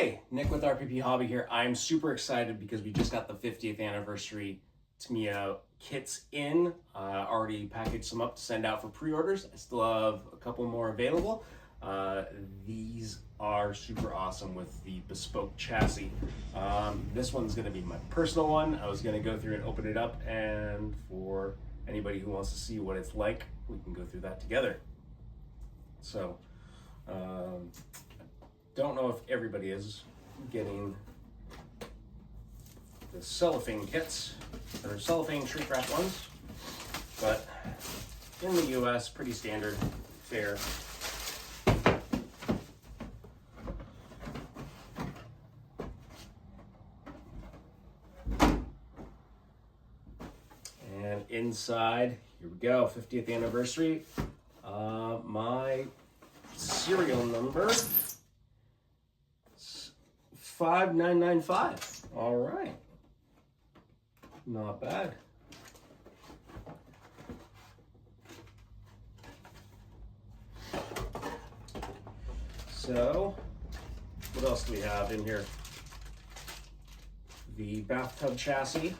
Hey, Nick with RPP Hobby here. I'm super excited because we just got the 50th anniversary Tamiya kits in. Already packaged some up to send out for pre-orders. I still have a couple more available. These are super awesome with the bespoke chassis. This one's going to be my personal one. I was going to go through and open it up, and for anybody who wants to see what it's like, we can go through that together. So, don't know if everybody is getting the cellophane kits, or cellophane shrink wrap ones, but in the US, pretty standard fare. And inside, here we go, 50th anniversary. My serial number is 5995. All right, not bad. So, what else do we have in here? The bathtub chassis.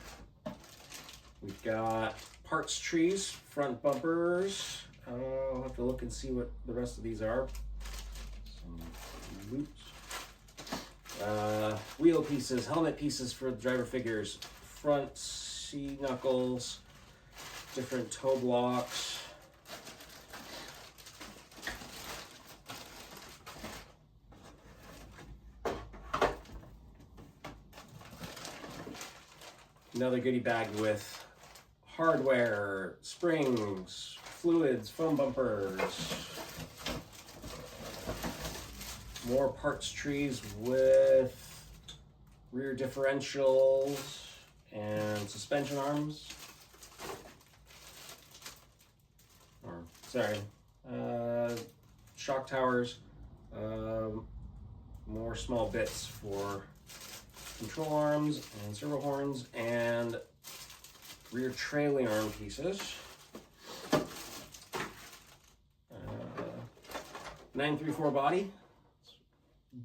We've got parts trees, front bumpers. I'll have to look and see what the rest of these are. Some loops. Wheel pieces, helmet pieces for the driver figures, front C-knuckles, different toe blocks. Another goodie bag with hardware, springs, fluids, foam bumpers, more parts trees with rear differentials and suspension arms. Or, sorry, shock towers, more small bits for control arms and servo horns, and rear trailing arm pieces. 934 body, it's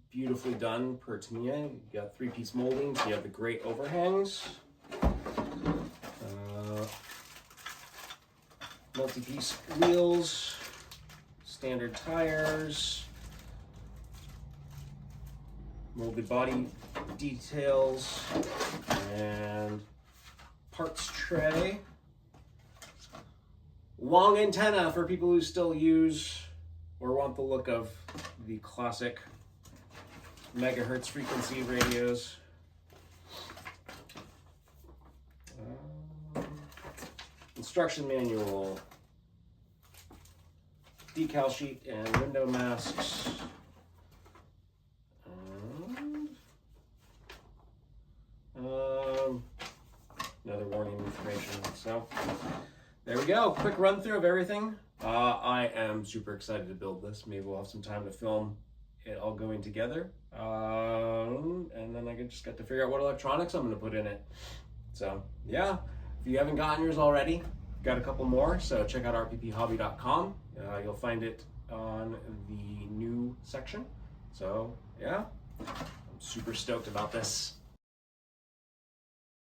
beautifully done per Tamiya. You've got 3-piece moldings, you have the great overhangs, multi-piece wheels, standard tires, molded body details, and parts tray. Long antenna for people who still use or want the look of the classic megahertz frequency radios. Instruction manual, decal sheet and window masks. Another warning information. So there we go, quick run through of everything. I am super excited to build this. Maybe we'll have some time to film it all going together. And then I just got to figure out what electronics I'm gonna put in it. So yeah, if you haven't gotten yours already, got a couple more, so check out rpphobby.com. You'll find it on the new section. So yeah, I'm super stoked about this.